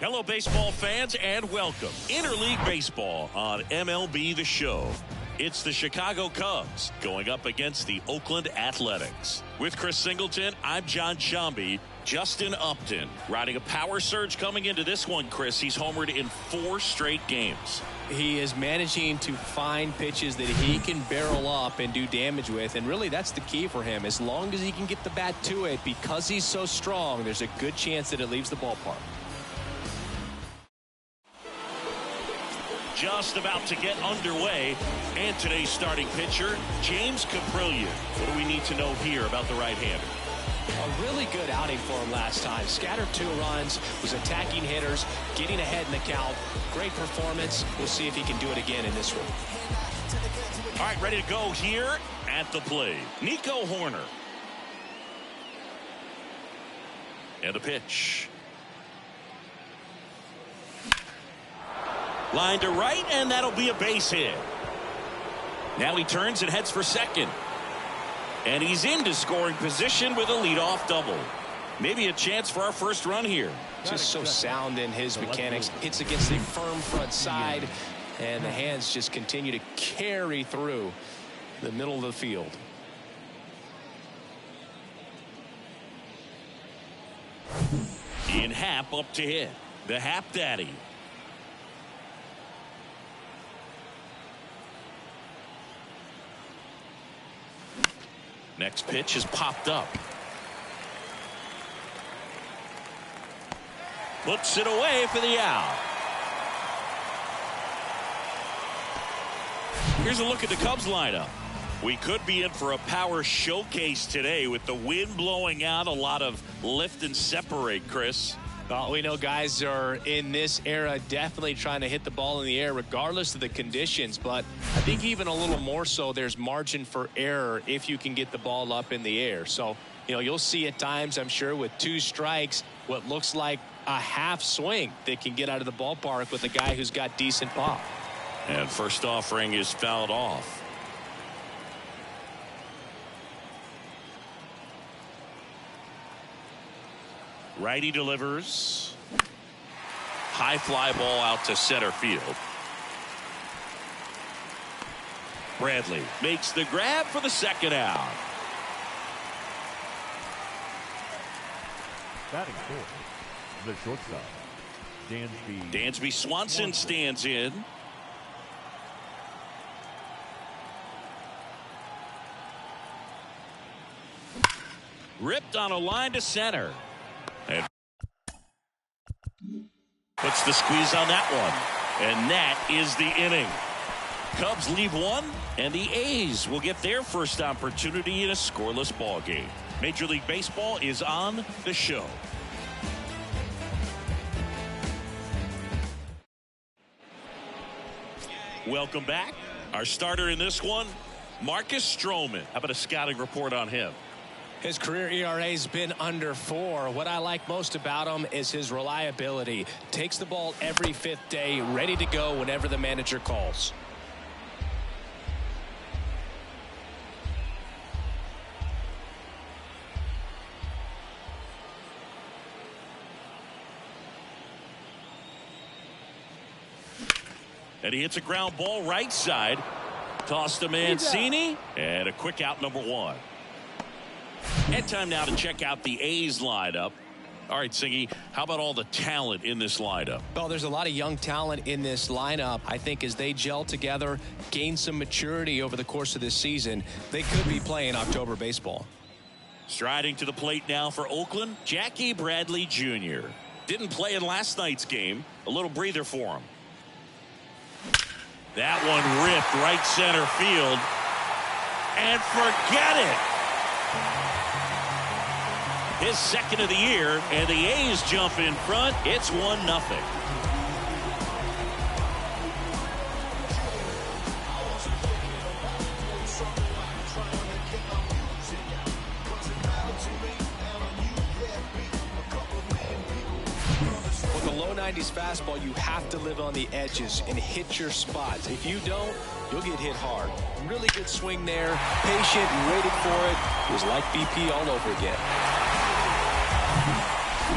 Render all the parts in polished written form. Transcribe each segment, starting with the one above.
Hello, baseball fans, and welcome. Interleague Baseball on MLB The Show. It's the Chicago Cubs going up against the Oakland Athletics. With Chris Singleton, I'm John Sciambi. Justin Upton riding a power surge coming into this one, Chris. He's homered in 4 straight games. He is managing to find pitches that he can barrel up and do damage with, and really that's the key for him. As long as he can get the bat to it, because he's so strong, there's a good chance that it leaves the ballpark. Just about to get underway, and today's starting pitcher, James Kaprielian. What do we need to know here about the right-hander? A really good outing for him last time. Scattered 2 runs, was attacking hitters, getting ahead in the count. Great performance. We'll see if he can do it again in this one. All right, ready to go here at the plate. Nico Hoerner. And a pitch. Line to right, and that'll be a base hit. Now he turns and heads for second. And he's into scoring position with a leadoff double. Maybe a chance for our first run here. Just so sound in his mechanics. Hits against the firm front side, and the hands just continue to carry through the middle of the field. Ian Happ up to hit. The Happ Daddy. Next pitch is popped up. Puts it away for the out. Here's a look at the Cubs lineup. We could be in for a power showcase today with the wind blowing out. A lot of lift and separate, Chris. Well, we know guys are in this era definitely trying to hit the ball in the air regardless of the conditions, but I think even a little more so there's margin for error if you can get the ball up in the air. So, you'll see at times, I'm sure, with 2 strikes, what looks like a half swing that can get out of the ballpark with a guy who's got decent pop. And first offering is fouled off. Righty delivers. High fly ball out to center field. Bradley makes the grab for the second out. Batting fourth, the shortstop, Dansby Swanson stands in. Ripped on a line to center. And puts the squeeze on that one. And that is the inning. Cubs leave 1, and the A's will get their first opportunity in a scoreless ball game. Major League Baseball is on the show. Welcome back. Our starter in this one, Marcus Stroman. How about a scouting report on him? His career ERA has been under 4. What I like most about him is his reliability. Takes the ball every 5th day, ready to go whenever the manager calls. And he hits a ground ball right side. Tossed to Mancini. And a quick out, number 1. And time now to check out the A's lineup. All right, Singy, how about all the talent in this lineup? Well, there's a lot of young talent in this lineup. I think as they gel together, gain some maturity over the course of this season, they could be playing October baseball. Striding to the plate now for Oakland, Jackie Bradley Jr. Didn't play in last night's game. A little breather for him. That one ripped right center field. And forget it. His second of the year, and the A's jump in front. It's 1-0. With the low 90s fastball, you have to live on the edges and hit your spots. If you don't, you'll get hit hard. Really good swing there. Patient, waited for it. It was like BP all over again.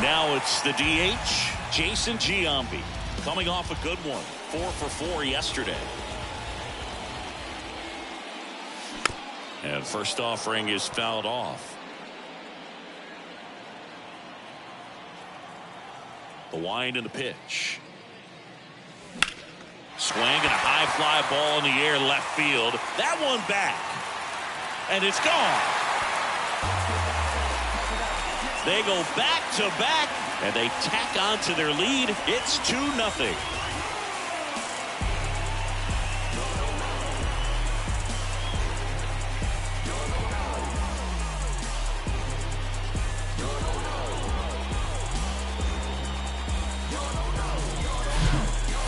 Now it's the DH, Jason Giambi coming off a good one. 4 for 4 yesterday. And first offering is fouled off. The wind and the pitch. Swing and a high fly ball in the air left field. That one back. And it's gone. They go back to back and they tack on to their lead. It's 2-0.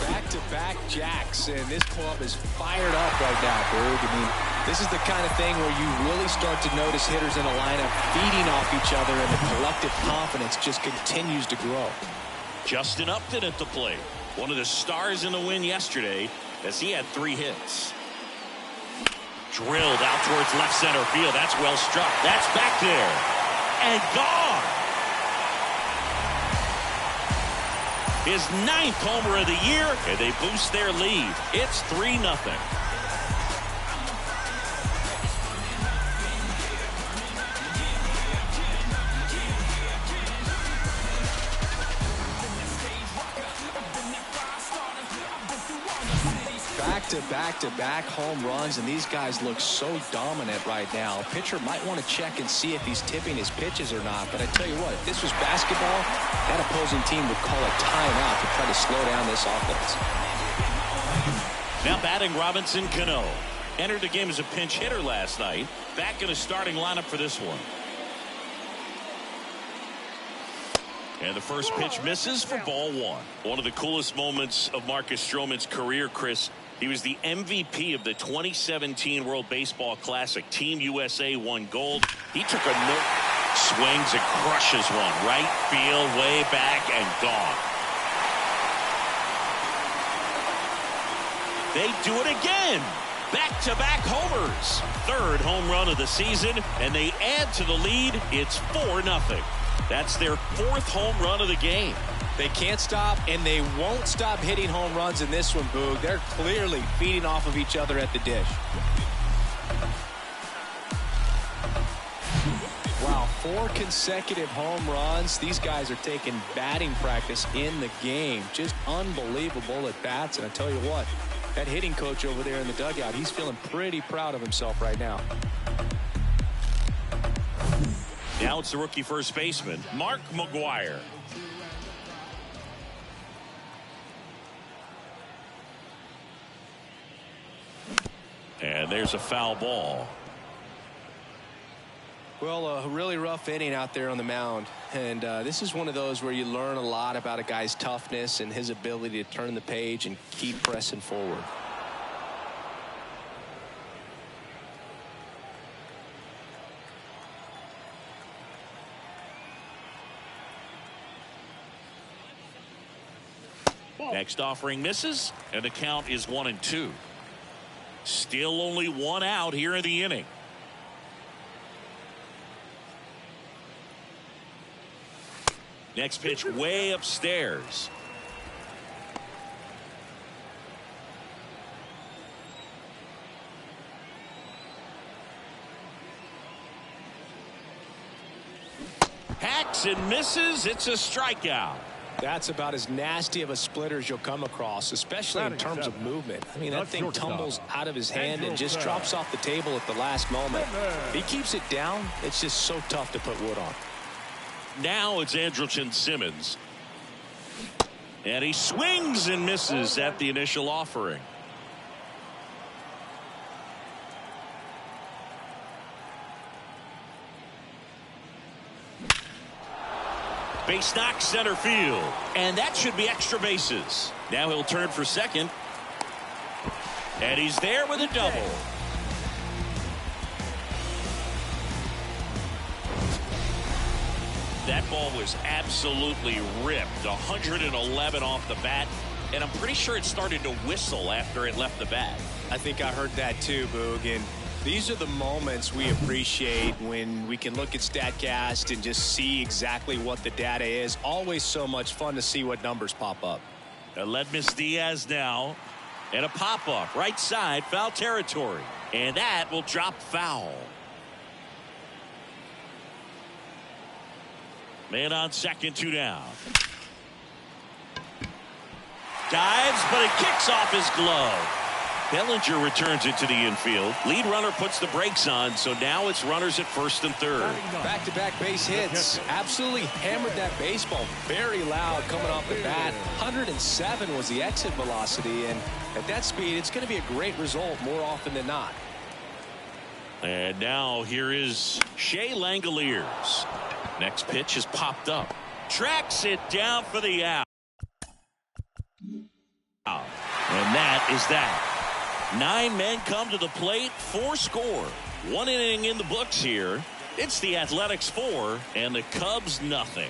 Back-to-back jacks, and this club is fired up right now, Boog. I mean, this is the kind of thing where you really start to notice hitters in a lineup feeding off each other, and the collective confidence just continues to grow. Justin Upton at the plate. One of the stars in the win yesterday as he had 3 hits. Drilled out towards left center field. That's well struck. That's back there. And gone. His 9th homer of the year, and they boost their lead. It's 3-0. Back-to-back home runs, and these guys look so dominant right now. A pitcher might want to check and see if he's tipping his pitches or not, but I tell you what, if this was basketball, that opposing team would call a timeout to try to slow down this offense. Now batting Robinson Cano. Entered the game as a pinch hitter last night. Back in a starting lineup for this one. And the first pitch misses for ball 1. One of the coolest moments of Marcus Stroman's career, Chris. He was the MVP of the 2017 World Baseball Classic. Team USA won gold. He took a swings and crushes one. Right field, way back, and gone. They do it again. Back-to-back homers. 3rd home run of the season, and they add to the lead. It's 4-0. That's their 4th home run of the game. They can't stop, and they won't stop hitting home runs in this one, Boog. They're clearly feeding off of each other at the dish. Wow, 4 consecutive home runs. These guys are taking batting practice in the game. Just unbelievable at bats, and I tell you what, that hitting coach over there in the dugout, he's feeling pretty proud of himself right now. Now it's the rookie first baseman, Mark McGwire. And there's a foul ball. Well, a really rough inning out there on the mound. And this is one of those where you learn a lot about a guy's toughness and his ability to turn the page and keep pressing forward. Next offering misses, and the count is 1-2. Still only 1 out here in the inning. Next pitch way upstairs. Hacks and misses. It's a strikeout. That's about as nasty of a splitter as you'll come across, especially in terms of movement. I mean, that thing tumbles out of his hand and just drops off the table at the last moment. If he keeps it down, it's just so tough to put wood on. Now it's Andrelton Simmons. And he swings and misses at the initial offering. Base knock center field. And that should be extra bases. Now he'll turn for second. And he's there with a double. That ball was absolutely ripped. 111 off the bat. And I'm pretty sure it started to whistle after it left the bat. I think I heard that too, Boog. And These are the moments we appreciate when we can look at StatCast and just see exactly what the data is. Always so much fun to see what numbers pop up. Aledmys Diaz now. And a pop-up. Right side. Foul territory. And that will drop foul. Man on second, 2 down. Dives, but it kicks off his glove. Bellinger returns it to the infield. Lead runner puts the brakes on, so now it's runners at first and third. Back-to-back base hits. Absolutely hammered that baseball. Very loud coming off the bat. 107 was the exit velocity, and at that speed, it's going to be a great result more often than not. And now here is Shea Langoliers. Next pitch is popped up. Tracks it down for the out. And that is that. 9 men come to the plate, 4 score. 1 inning in the books here. It's the Athletics 4 and the Cubs nothing.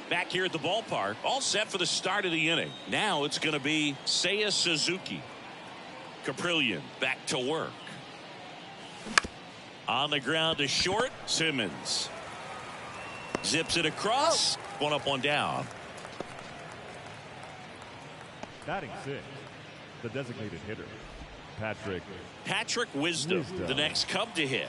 Back here at the ballpark, all set for the start of the inning. Now it's going to be Seiya Suzuki. Caprillion back to work. On the ground to short, Simmons. Zips it across. 1 up, 1 down. Batting 6, the designated hitter, Patrick Wisdom, the next Cub to hit.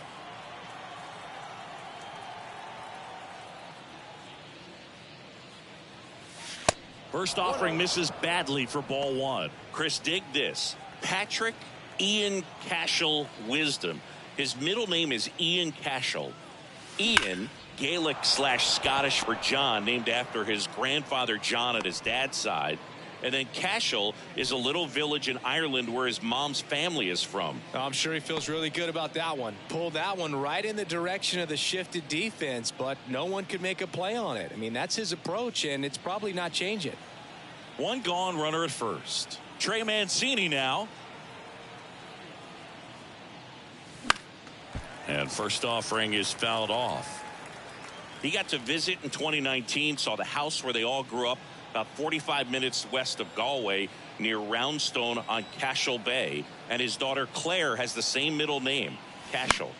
First offering misses badly for ball 1. Chris, dig this. Patrick Ian Cashel Wisdom. His middle name is Ian Cashel. Ian, Gaelic/Scottish for John, named after his grandfather John at his dad's side. And then Cashel is a little village in Ireland where his mom's family is from. I'm sure he feels really good about that one. Pulled that one right in the direction of the shifted defense, but no one could make a play on it. I mean, that's his approach, and it's probably not changing. 1 gone, runner at first. Trey Mancini now. And first offering is fouled off. He got to visit in 2019, saw the house where they all grew up, about 45 minutes west of Galway near Roundstone on Cashel Bay, and his daughter Claire has the same middle name, Cashel.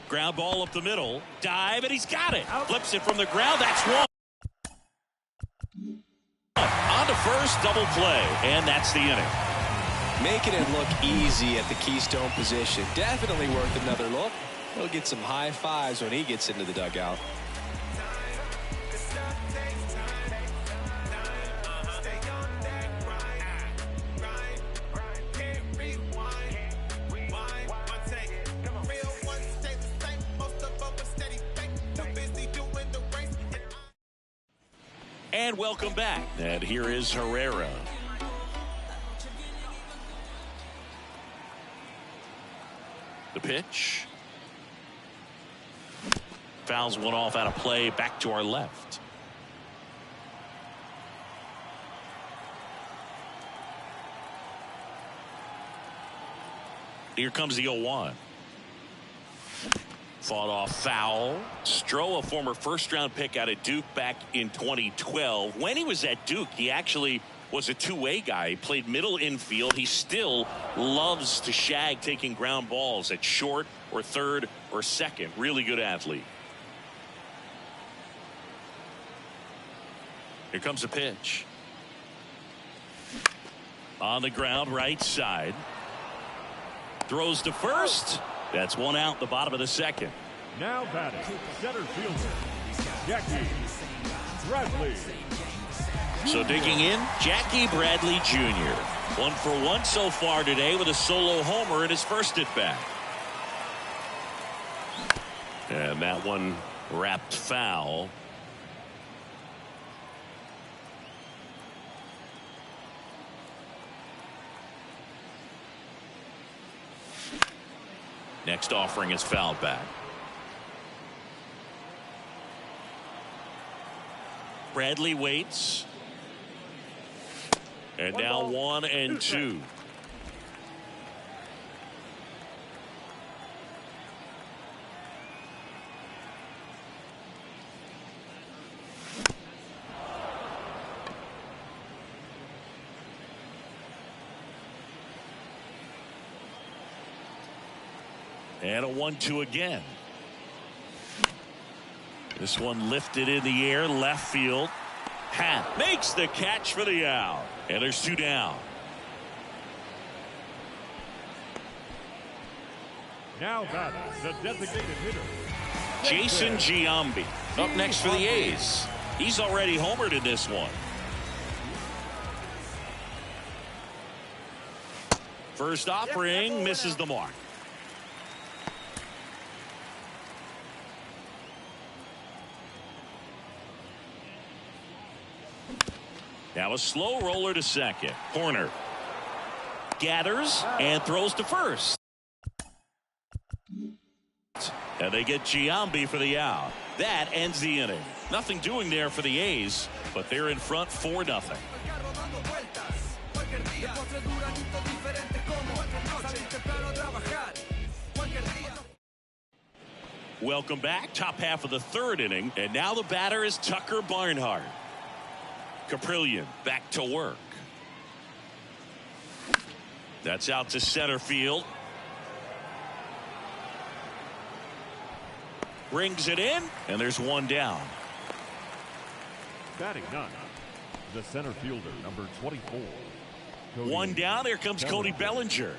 Ground ball up the middle, dive, and he's got it. Flips it from the ground. That's 1. On to first, double play, and that's the inning. Making it look easy at the Keystone position. Definitely worth another look. He'll get some high fives when he gets into the dugout. And welcome back. And here is Herrera. The pitch. Fouls one off out of play. Back to our left. Here comes the 0-1. Fought off foul. Stroh, a former first-round pick out of Duke back in 2012. When he was at Duke, he actually was a two-way guy. He played middle infield. He still loves to shag taking ground balls at short or third or second. Really good athlete. Here comes a pitch. On the ground, right side. Throws to first. That's 1 out, the bottom of the second. Now batting, center fielder, Jackie Bradley. So digging in, Jackie Bradley Jr. 1 for 1 so far today with a solo homer in his first at bat. And that one wrapped foul. Next offering is fouled back. Bradley waits. And now 1 and 2. And a 1-2 again. This one lifted in the air, left field. Happ makes the catch for the out. And there's 2 down. Now batting, the designated hitter, Jason Giambi up next for the A's. He's already homered in this one. First offering misses the mark. Now a slow roller to second. Horner gathers and throws to first. And they get Giambi for the out. That ends the inning. Nothing doing there for the A's, but they're in front 4-0. Welcome back. Top half of the 3rd inning. And now the batter is Tucker Barnhart. Caprillion back to work. That's out to center field. Brings it in, and there's 1 down. batting 9, the center fielder, number 24. 1 down. Here comes Cody Bellinger.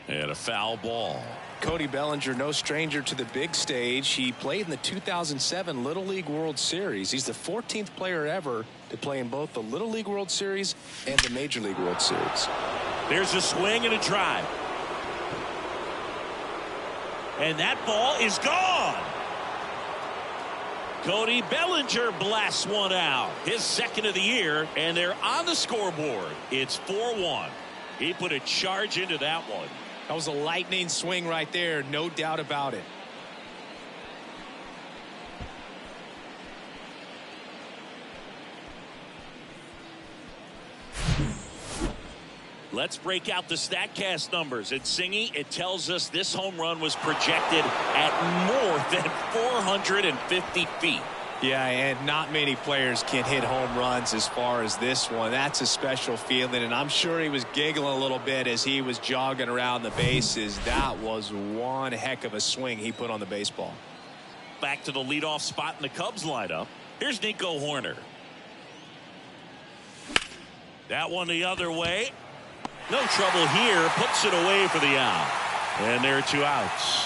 And a foul ball. Cody Bellinger, no stranger to the big stage. He played in the 2007 Little League World Series. He's the 14th player ever to play in both the Little League World Series and the Major League World Series. There's a swing and a drive. And that ball is gone. Cody Bellinger blasts one out. His 2nd of the year, and they're on the scoreboard. It's 4-1. He put a charge into that one. That was a lightning swing right there, no doubt about it. Let's break out the StatCast numbers. At Singy, it tells us this home run was projected at more than 450 feet. Yeah, and not many players can hit home runs as far as this one. That's a special feeling, and I'm sure he was giggling a little bit as he was jogging around the bases. That was one heck of a swing he put on the baseball. Back to the leadoff spot in the Cubs lineup. Here's Nico Horner. That one the other way. No trouble here. Puts it away for the out. And there are 2 outs.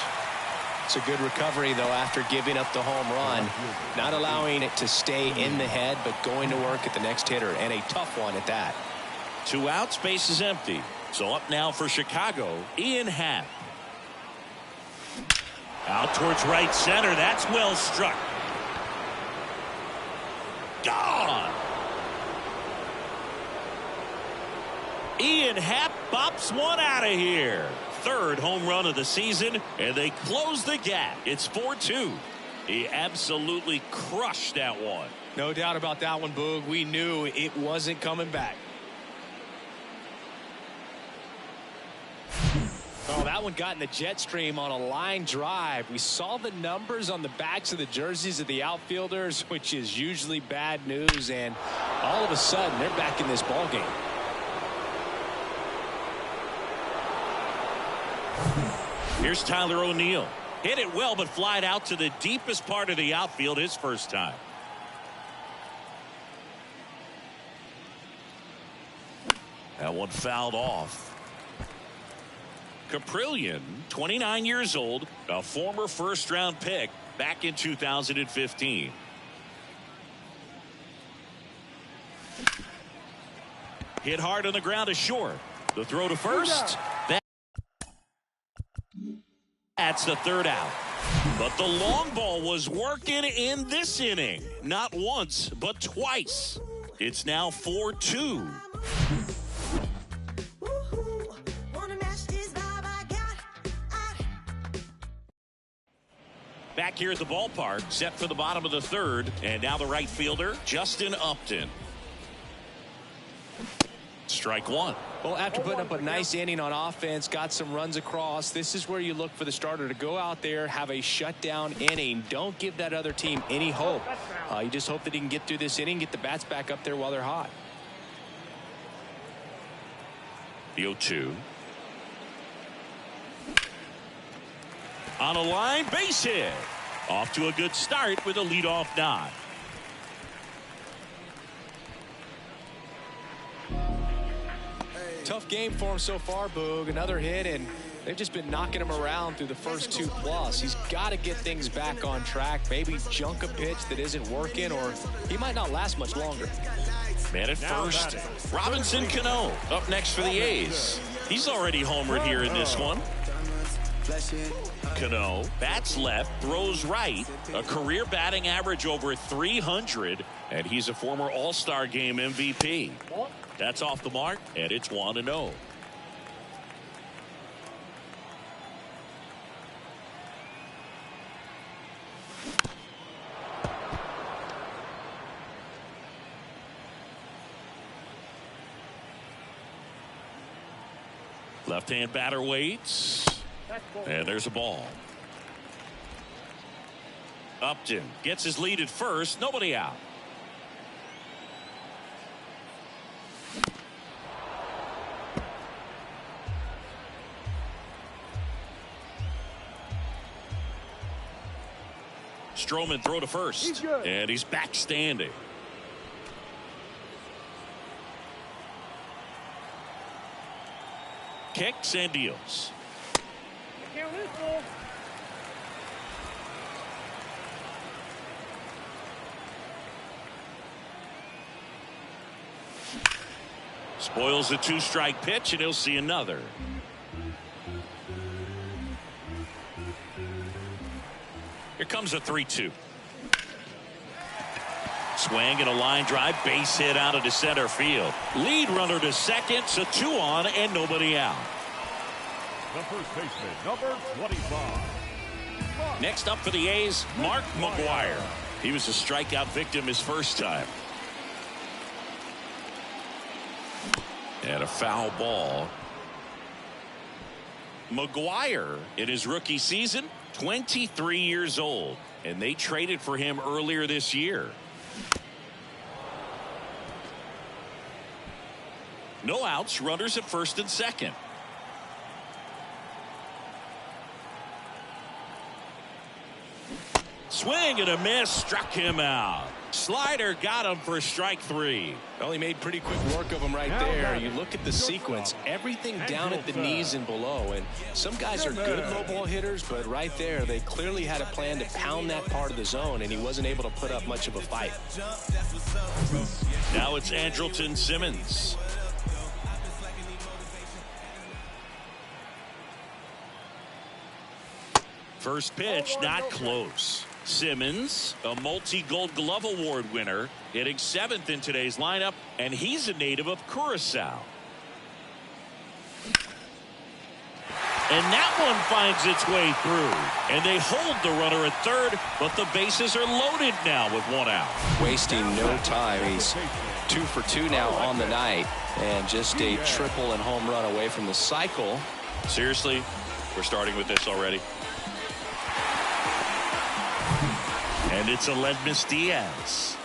It's a good recovery, though, after giving up the home run. Not allowing it to stay in the head, but going to work at the next hitter, and a tough one at that. 2 outs, base is empty. So up now for Chicago, Ian Happ. Out towards right center. That's well struck. Gone. Ian Happ bops one out of here. 3rd home run of the season, and they close the gap. It's 4-2. He absolutely crushed that one. No doubt about that one, Boog. We knew it wasn't coming back. Oh, that one got in the jet stream on a line drive. We saw the numbers on the backs of the jerseys of the outfielders, which is usually bad news, and all of a sudden they're back in this ball game. Here's Tyler O'Neill. Hit it well, but flied out to the deepest part of the outfield his first time. That one fouled off. Caprillion, 29 years old, a former first-round pick back in 2015. Hit hard on the ground to short. The throw to first. That's the 3rd out. But the long ball was working in this inning. Not once, but twice. It's now 4-2. Back here at the ballpark, set for the bottom of the 3rd. And now the right fielder, Justin Upton. Strike 1. Well, after putting up a nice inning on offense, got some runs across, this is where you look for the starter to go out there, have a shutdown inning. Don't give that other team any hope. You just hope that he can get through this inning, get the bats back up there while they're hot. The 0-2. On a line, base hit. Off to a good start with a leadoff nod. Tough game for him so far, Boog. Another hit, and they've just been knocking him around through the first 2+. He's got to get things back on track. Maybe junk a pitch that isn't working, or he might not last much longer. Man at first, Robinson Cano up next for the A's. He's already homered here in this one. Cano bats left, throws right, a career batting average over 300, and he's a former All-Star Game MVP. That's off the mark, and it's 1-0. Left-hand batter waits. And there's a ball. Upton gets his lead at first. Nobody out. Stroman throw to first. And he's back standing. Kicks and deals. Spoils a 2-strike pitch, and he'll see another. Here comes a 3-2. Swing and a line drive, base hit out into center field. Lead runner to second, so 2 on and nobody out. The first baseman, number 25. Next up for the A's, Mark McGwire. He was a strikeout victim his first time. And a foul ball. McGwire, in his rookie season, 23 years old, and they traded for him earlier this year. No outs, runners at first and second. Swing and a miss, struck him out. Slider got him for strike 3. Well, he made pretty quick work of him right there. You look at the sequence, everything down at the knees and below, and some guys are good low ball hitters, but right there they clearly had a plan to pound that part of the zone, and he wasn't able to put up much of a fight. Now it's Andrelton Simmons. First pitch, not close. Simmons, a multi-Gold Glove Award winner, hitting 7th in today's lineup, and he's a native of Curacao. And that one finds its way through, and they hold the runner at third, but the bases are loaded now with 1 out. Wasting no time. He's 2 for 2 now on the night, and just a triple and home run away from the cycle. Seriously, we're starting with this already. And it's Aledmys Diaz.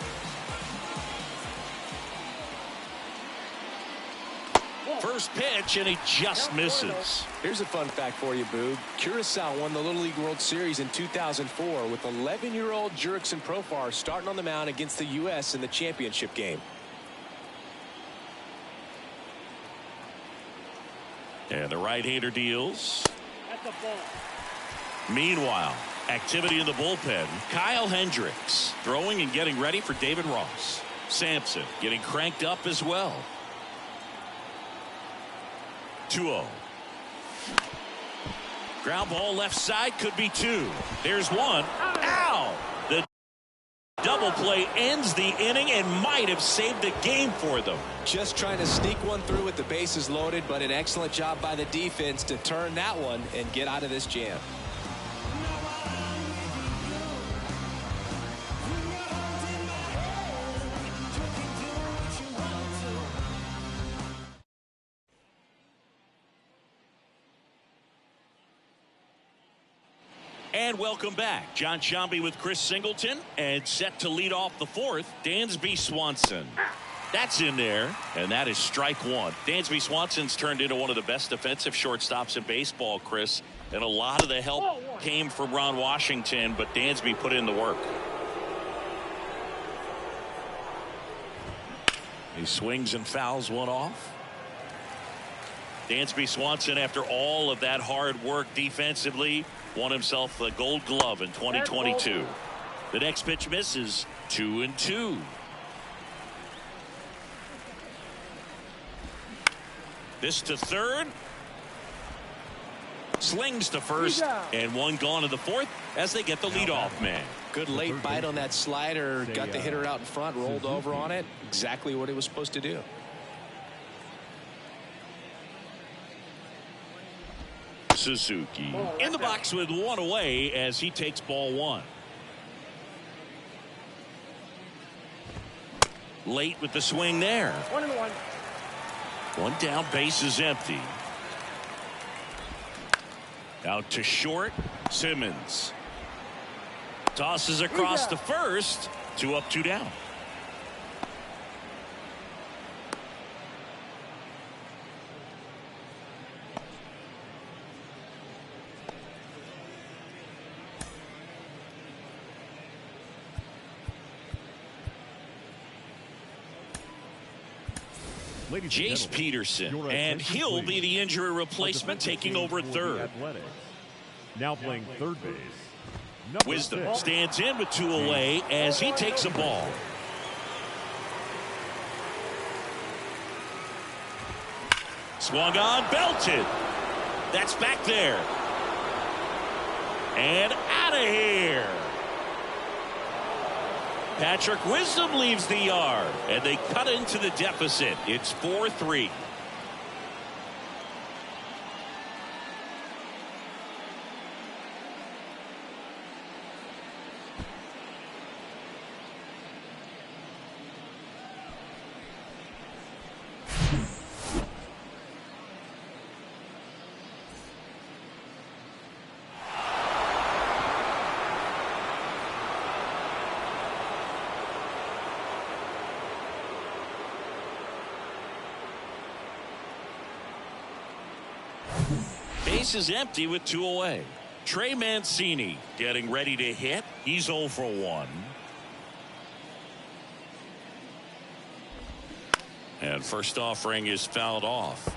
First pitch, and he just misses. Here's a fun fact for you, Boog. Curacao won the Little League World Series in 2004 with 11-year-old Jurickson Profar starting on the mound against the U.S. in the championship game. And the right-hander deals. Meanwhile, activity in the bullpen. Kyle Hendricks throwing and getting ready for David Ross. Sampson getting cranked up as well. 2-0. Ground ball left side, could be 2. There's 1. Ow! The double play ends the inning and might have saved the game for them. Just trying to sneak one through with the bases loaded, but an excellent job by the defense to turn that one and get out of this jam. And welcome back. John Sciambi with Chris Singleton, and set to lead off the fourth, Dansby Swanson. That's in there, and that is strike one. Dansby Swanson's turned into one of the best defensive shortstops in baseball, Chris, and a lot of the help came from Ron Washington, but Dansby put in the work. He swings and fouls one off. Dansby Swanson, after all of that hard work defensively, won himself a Gold Glove in 2022. The next pitch misses. 2-2. This to third. Slings to first, and one gone to the fourth as they get the leadoff man. Good late bite on that slider. Got the hitter out in front, rolled over on it. Exactly what he was supposed to do. Suzuki in the box with one away as he takes ball one. Late with the swing there. 1-1. One down, base is empty. Out to short, Simmons. Tosses across to first. 2 up, 2 down. Jace Peterson, and he'll be the injury replacement, taking over third. Now playing third base. Wisdom stands in with 2 away as he takes a ball. Swung on, belted. That's back there. And out of here. Patrick Wisdom leaves the yard, and they cut into the deficit. It's 4-3. Base is empty with 2 away. Trey Mancini getting ready to hit. He's 0 for 1. And first offering is fouled off.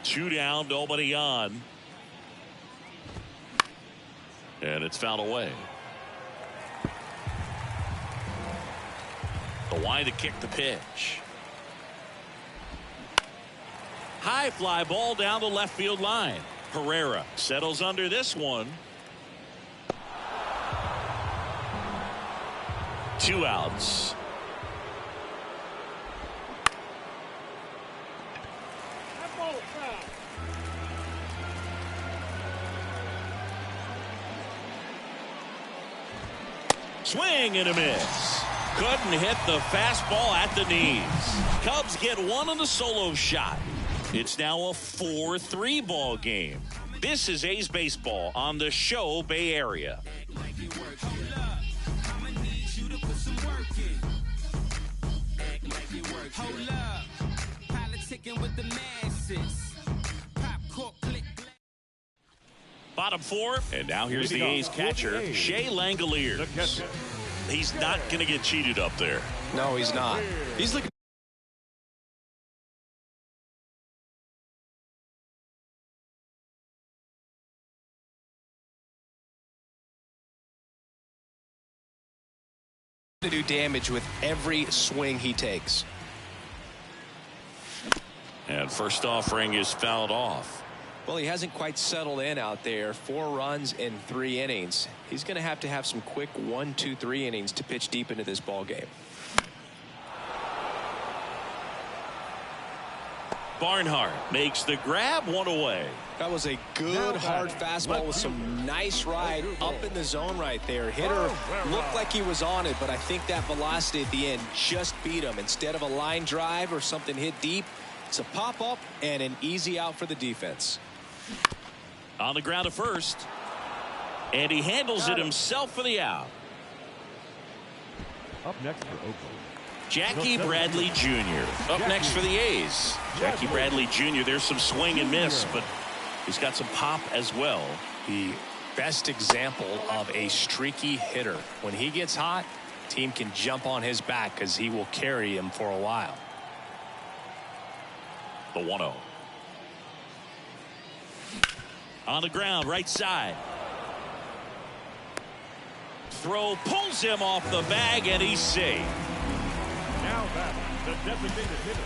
2 down, nobody on. And it's fouled away. The wide to kick the pitch. High fly ball down the left field line. Herrera settles under this one. 2 outs. Swing and a miss. Couldn't hit the fastball at the knees. Cubs get one on the solo shot. It's now a 4-3 ball game. This is A's Baseball on the Show Bay Area. Bottom 4, and now here's the A's catcher, Shea Langeliers. He's not going to get cheated up there. No, he's not. He's looking to do damage with every swing he takes. And first offering is fouled off. Well, he hasn't quite settled in out there. 4 runs in 3 innings. He's going to have some quick 1, 2, 3 innings to pitch deep into this ball game. Barnhart makes the grab, 1 away. That was a good hard fastball with some nice ride up in the zone right there. Hitter looked like he was on it, but I think that velocity at the end just beat him. Instead of a line drive or something hit deep, it's a pop up and an easy out for the defense. On the ground to first. And he handles it himself for the out. Up next for Oakland, Jackie Bradley Jr. Up next for the A's. Jackie Bradley Jr. There's some swing and miss, but he's got some pop as well. The best example of a streaky hitter. When he gets hot, team can jump on his back because he will carry him for a while. The 1-0. On the ground, right side. Throw pulls him off the bag, and he's safe. now batting the designated hitter.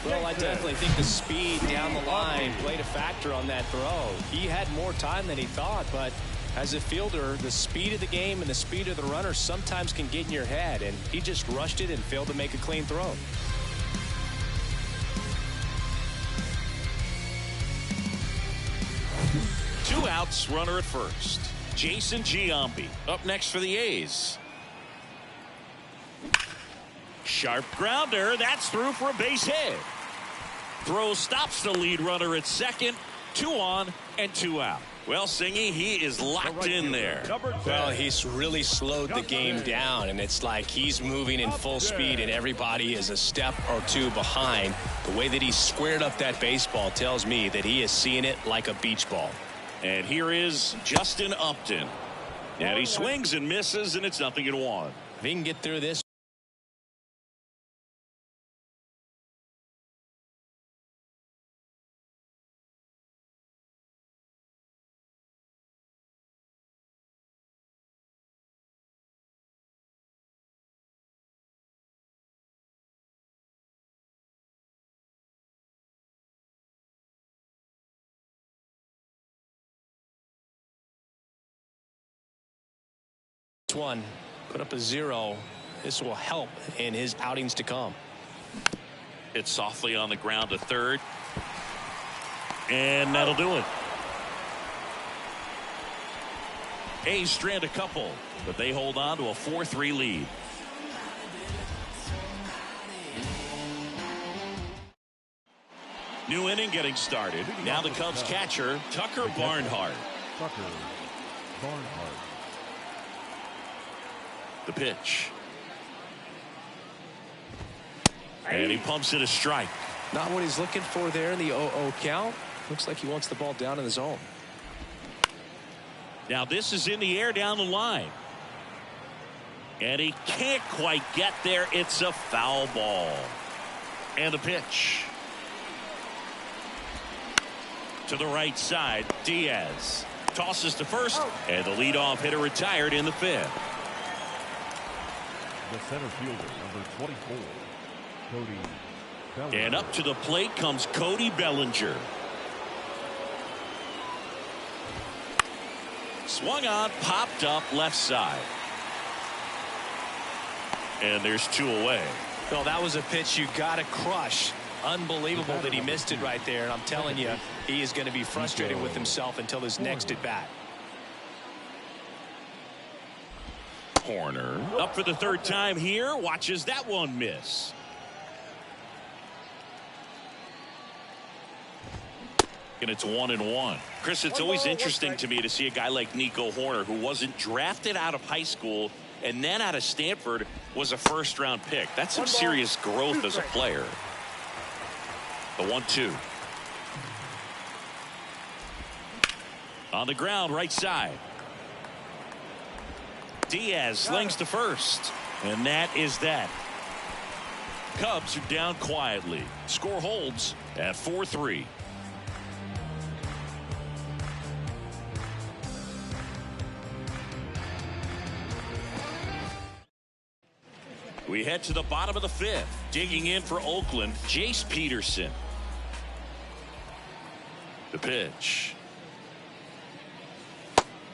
Well, I definitely think the speed down the line played a factor on that throw. He had more time than he thought, but as a fielder, the speed of the game and the speed of the runner sometimes can get in your head, and he just rushed it and failed to make a clean throw. Two outs, runner at first. Jason Giambi up next for the A's. Sharp grounder. That's through for a base hit. Throw stops the lead runner at second. 2 on and 2 out. Well, Singy, he is locked in there. Well, he's really slowed the game down, and it's like he's moving in full speed, and everybody is a step or two behind. The way that he squared up that baseball tells me that he is seeing it like a beach ball. And here is Justin Upton. And he swings and misses, and it's 0-1. If he can get through this. One put up a 0. This will help in his outings to come. It's softly on the ground to third, and that'll do it. A's strand a couple, but they hold on to a 4-3 lead. New inning getting started. Now the Cubs catcher Tucker Barnhart. Tucker Barnhart. The pitch. And he pumps it a strike. Not what he's looking for there in the 0-0 count. Looks like he wants the ball down in the zone. Now this is in the air down the line. And he can't quite get there. It's a foul ball. And the pitch. To the right side, Diaz tosses to first, and the leadoff hitter retired in the 5th. The center fielder, number 24, Cody Bellinger. And up to the plate comes Cody Bellinger. Swung on, popped up left side. And there's 2 away. Well, that was a pitch you got to crush. Unbelievable that he missed it right there. And I'm telling you, he is going to be frustrated with himself until his next at bat. Corner up for the 3rd time here. Watches that one miss. And it's 1-1. Chris, it's always interesting to me to see a guy like Nico Hoerner, who wasn't drafted out of high school and then out of Stanford was a 1st-round pick. That's some serious growth as a player. The 1-2. On the ground, right side. Diaz slings to first, and that is that. Cubs are down quietly. Score holds at 4-3. We head to the bottom of the 5th. Digging in for Oakland, Jace Peterson. The pitch.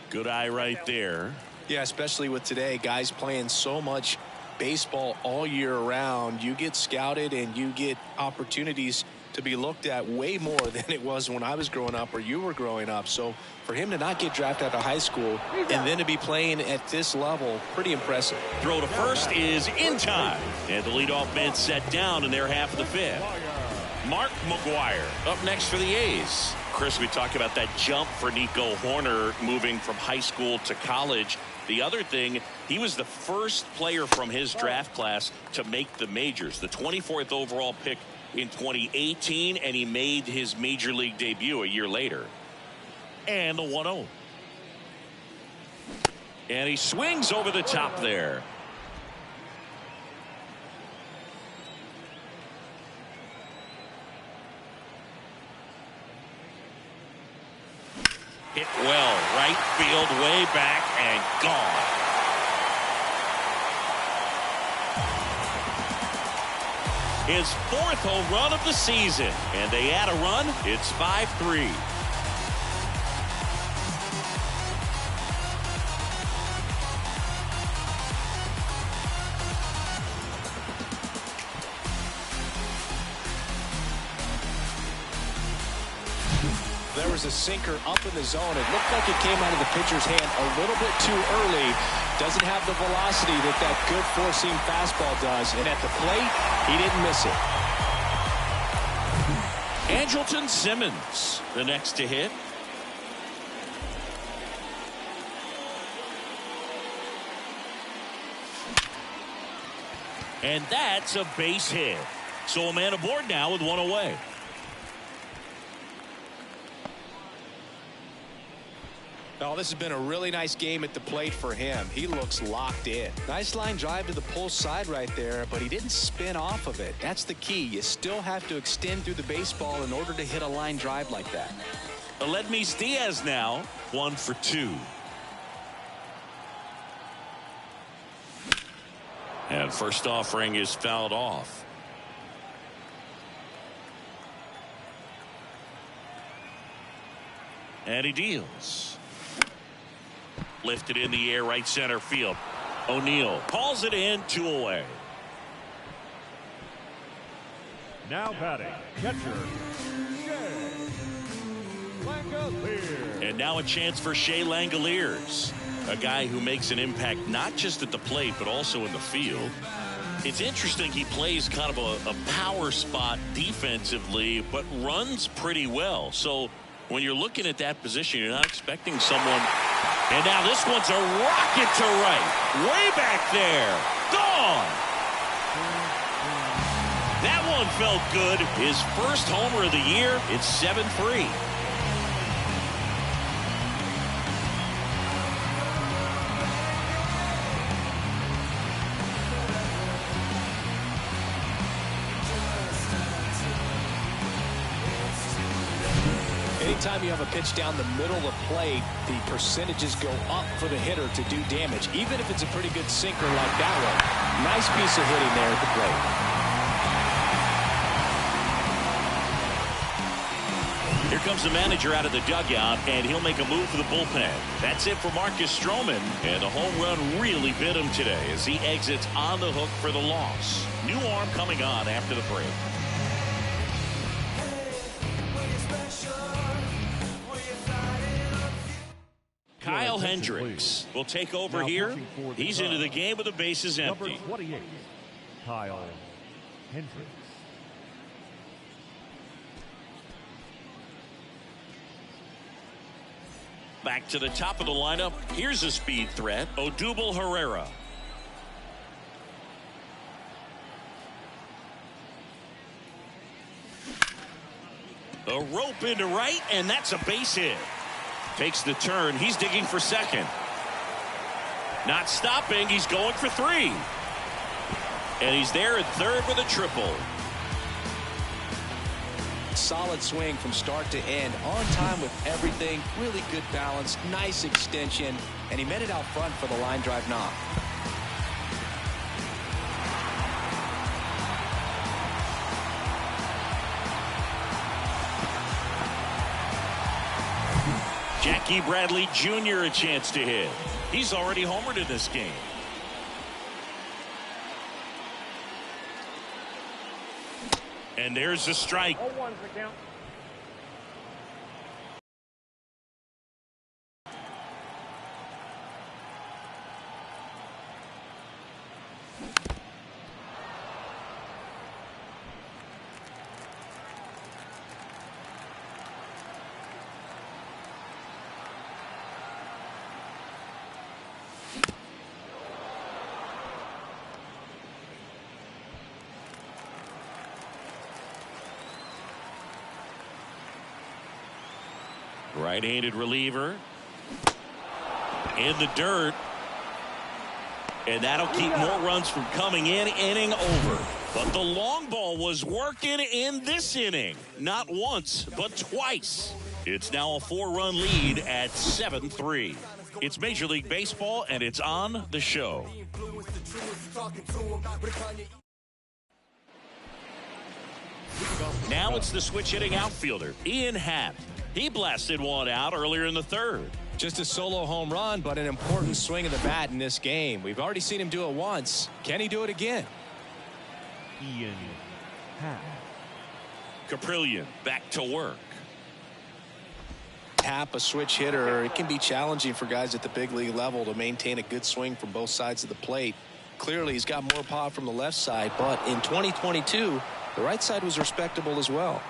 Good eye right there. Yeah, especially with today, guys playing so much baseball all year round. You get scouted and you get opportunities to be looked at way more than it was when I was growing up or you were growing up. So for him to not get drafted out of high school and then to be playing at this level, pretty impressive. Throw to first is in time. And the leadoff man set down in their half of the 5th. Mark McGwire up next for the A's. Chris, we talked about that jump for Nico Horner moving from high school to college. The other thing, he was the first player from his draft class to make the majors, the 24th overall pick in 2018, and he made his major league debut a year later. And the 1-0. And he swings over the top there. Hit well, right field, way back, and gone. His 4th home run of the season, and they add a run. It's 5-3. There was a sinker up in the zone. It looked like it came out of the pitcher's hand a little bit too early. Doesn't have the velocity that good four-seam fastball does. And at the plate, he didn't miss it. Andrelton Simmons, the next to hit. And that's a base hit. So a man aboard now with one away. Oh, this has been a really nice game at the plate for him. He looks locked in. Nice line drive to the pull side right there, but he didn't spin off of it. That's the key. You still have to extend through the baseball in order to hit a line drive like that. Aledmys Diaz now 1 for 2. And first offering is fouled off. And he deals. Lifted in the air, right center field. O'Neill calls it in, 2 away. Now batting, catcher, Shea Langeliers. And now a chance for Shea Langeliers, a guy who makes an impact not just at the plate but also in the field. It's interesting, he plays kind of a power spot defensively but runs pretty well. So when you're looking at that position, you're not expecting someone. And now this one's a rocket to right. Way back there. Gone. That one felt good. His first homer of the year. It's 7-3. Anytime you have a pitch down the middle of the plate, the percentages go up for the hitter to do damage, even if it's a pretty good sinker like that one. Nice piece of hitting there at the plate. Here comes the manager out of the dugout, and he'll make a move for the bullpen. That's it for Marcus Stroman, and the home run really bit him today as he exits on the hook for the loss. New arm coming on after the break. Kyle Hendricks will take over here. He's into the game with the bases empty. Number 28, Kyle Hendricks. Back to the top of the lineup. Here's a speed threat, Odubel Herrera. A rope into right, and that's a base hit. Takes the turn. He's digging for second. Not stopping. He's going for 3. And he's there at third with a triple. Solid swing from start to end. On time with everything. Really good balance. Nice extension. And he met it out front for the line drive knock. Jackie Bradley Jr. a chance to hit. He's already homered in this game. And there's the strike. 0-1's the count. Right-handed reliever. In the dirt. And that'll keep more runs from coming in. Inning over. But the long ball was working in this inning. Not once, but twice. It's now a 4-run lead at 7-3. It's Major League Baseball, and it's on the show. Now it's the switch-hitting outfielder, Ian Happ. He blasted one out earlier in the third. Just a solo home run, but an important swing of the bat in this game. We've already seen him do it once. Can he do it again? Ian Happ. Caprillion back to work. Happ, a switch hitter. It can be challenging for guys at the big league level to maintain a good swing from both sides of the plate. Clearly, he's got more power from the left side, but in 2022, the right side was respectable as well.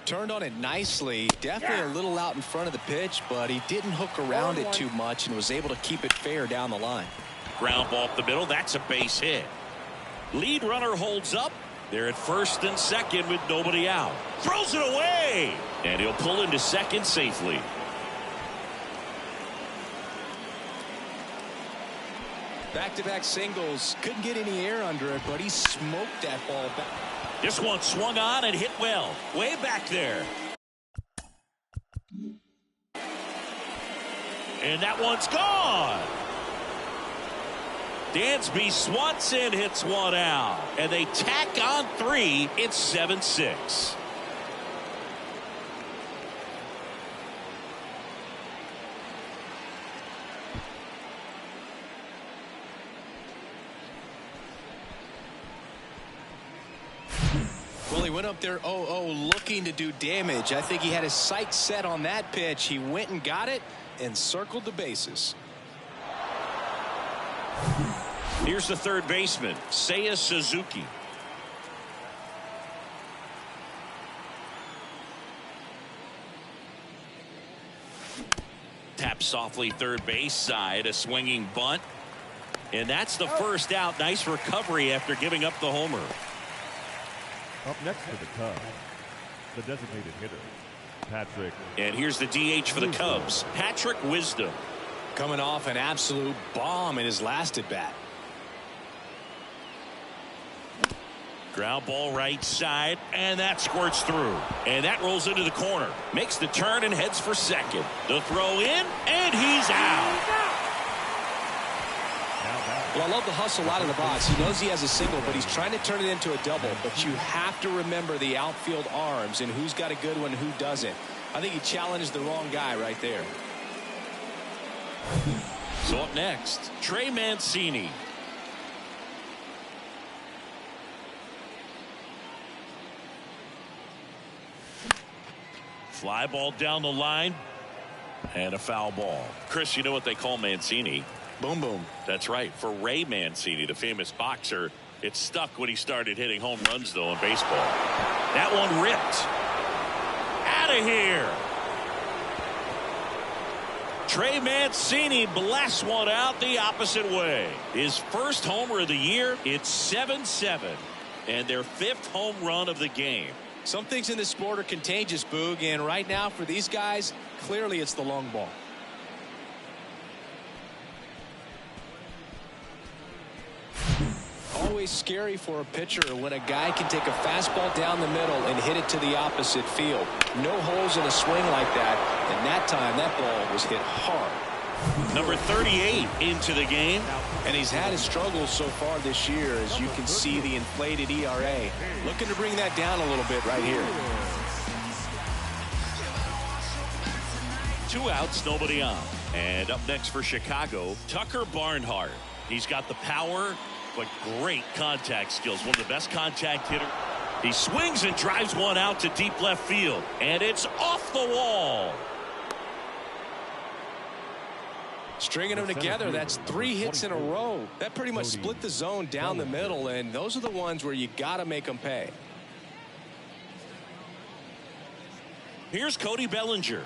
Turned on it nicely. Definitely a little out in front of the pitch, but he didn't hook around it too much and was able to keep it fair down the line. Ground ball up the middle. That's a base hit. Lead runner holds up. They're at first and second with nobody out. Throws it away. And he'll pull into second safely. Back-to-back singles. Couldn't get any air under it, but he smoked that ball back. This one swung on and hit well. Way back there. And that one's gone. Dansby Swanson hits one out. And they tack on 3. It's 7-6. Well, he went up there 0-0 looking to do damage. I think he had his sights set on that pitch. He went and got it and circled the bases. Here's the third baseman, Seiya Suzuki. Tap softly third base side, a swinging bunt. And that's the first out. Nice recovery after giving up the homer. Up next for the Cubs, the designated hitter, Patrick. And here's the DH for the Cubs, Patrick Wisdom. Coming off an absolute bomb in his last at bat. Ground ball right side, and that squirts through. And that rolls into the corner. Makes the turn and heads for second. The throw in, and he's out. Well, I love the hustle out of the box. He knows he has a single, but he's trying to turn it into a double. But you have to remember the outfield arms and who's got a good one, who doesn't. I think he challenged the wrong guy right there. So up next, Trey Mancini. Fly ball down the line, and a foul ball. Chris, you know what they call Mancini? Boom, boom. That's right. For Ray Mancini, the famous boxer, it stuck when he started hitting home runs, though, in baseball. That one ripped. Out of here. Trey Mancini blasts one out the opposite way. His first homer of the year. It's 7-7. And their 5th home run of the game. Some things in this sport are contagious, Boog. And right now, for these guys, clearly it's the long ball. Always scary for a pitcher when a guy can take a fastball down the middle and hit it to the opposite field. No holes in a swing like that, and that time that ball was hit hard. Number 38 into the game. And he's had his struggles so far this year, as you can see the inflated ERA. Looking to bring that down a little bit right here. 2 outs, nobody on. And up next for Chicago, Tucker Barnhart. He's got the power, but great contact skills. One of the best contact hitters. He swings and drives one out to deep left field. And it's off the wall. Stringing them together, that's 3 hits in a row. That pretty much split the zone down the middle, and those are the ones where you got to make them pay. Here's Cody Bellinger.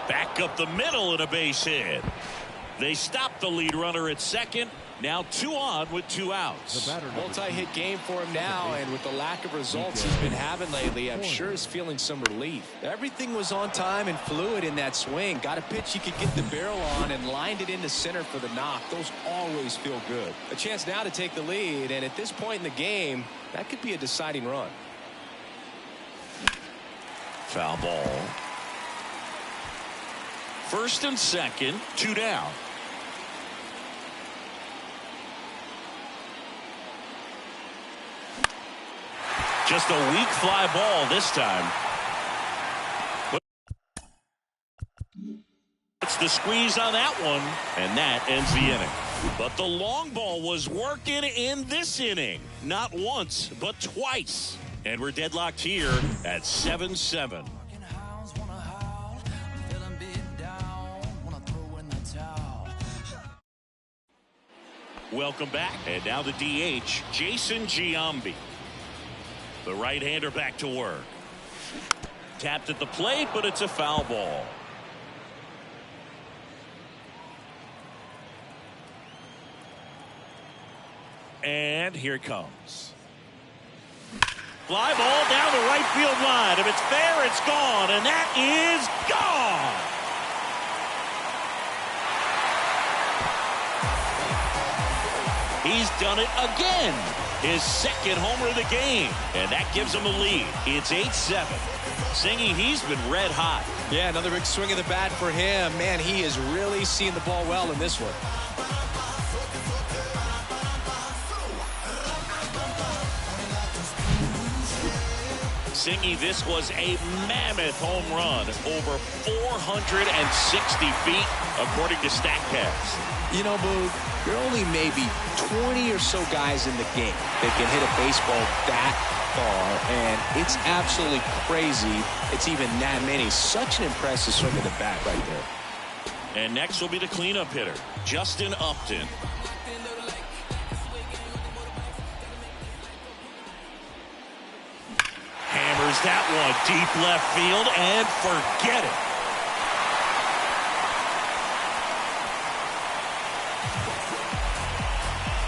Back Walk up the middle and a base hit. They stop the lead runner at second. Now 2 on with 2 outs. Multi-hit game for him now, and with the lack of results he's been having lately, I'm sure he's feeling some relief. Everything was on time and fluid in that swing. Got a pitch he could get the barrel on and lined it into center for the knock. Those always feel good. A chance now to take the lead, and at this point in the game, that could be a deciding run. Foul ball. First and second, 2 down. Just a weak fly ball this time. It's the squeeze on that one, and that ends the inning. But the long ball was working in this inning. Not once, but twice. And we're deadlocked here at 7-7. Welcome back. And now the DH, Jason Giambi. The right-hander back to work. Tapped at the plate, but it's a foul ball. And here it comes. Fly ball down the right field line. If it's fair, it's gone, and that is gone. He's done it again. His second homer of the game, and that gives him a lead. It's 8-7. Singy, he's been red hot. Yeah, another big swing of the bat for him. Man, he is really seeing the ball well in this one. Singy, this was a mammoth home run, over 460 feet, according to StatCast. You know, Boog, there are only maybe 20 or so guys in the game that can hit a baseball that far, and it's absolutely crazy it's even that many. Such an impressive swing of the bat right there. And next will be the cleanup hitter, Justin Upton. Hammers that one deep left field, and forget it.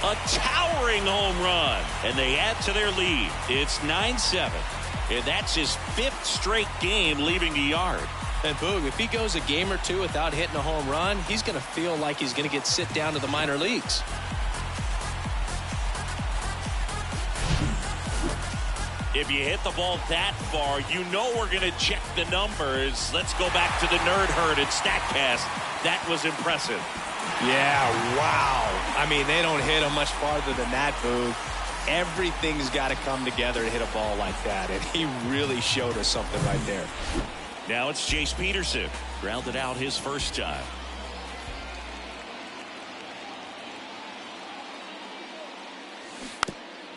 A towering home run, and they add to their lead. It's 9-7, and that's his 5th straight game leaving the yard. And Boog, if he goes a game or two without hitting a home run, he's going to feel like he's going to get sit down to the minor leagues. If you hit the ball that far, you know we're going to check the numbers. Let's go back to the nerd herd at StatCast. That was impressive. Yeah, wow. I mean, they don't hit him much farther than that, Boog. Everything's got to come together to hit a ball like that, and he really showed us something right there. Now it's Jace Peterson. Grounded out his first time.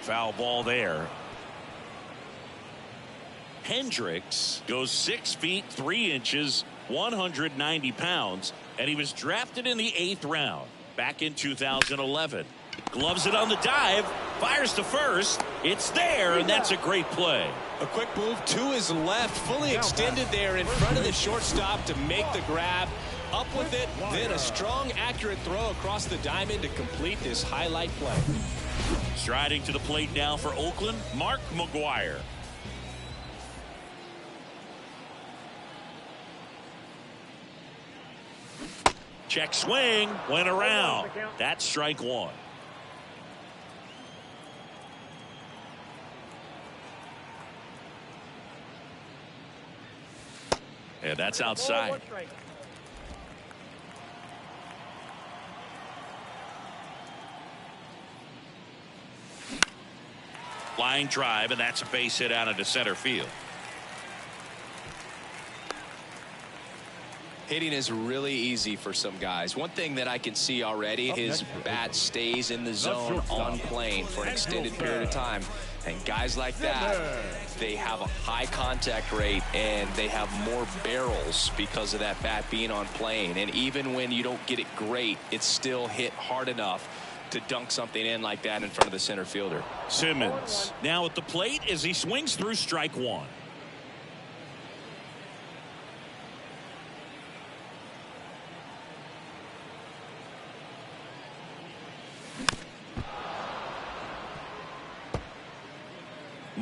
Foul ball there. Hendricks goes 6 feet 3 inches, 190 pounds, and he was drafted in the 8th round back in 2011. Gloves it on the dive, fires to first. It's there, and that's a great play. A quick move to his left, fully extended there in front of the shortstop to make the grab. Up with it, then a strong, accurate throw across the diamond to complete this highlight play. Striding to the plate now for Oakland, Mark McGwire. Check swing, went around. That's strike one. And that's outside. Line drive, and that's a base hit out into center field. Hitting is really easy for some guys. One thing that I can see already, his bat stays in the zone on plane for an extended period of time. And guys like that, they have a high contact rate and they have more barrels because of that bat being on plane. And even when you don't get it great, it's still hit hard enough to dunk something in like that in front of the center fielder. Simmons now at the plate as he swings through strike one.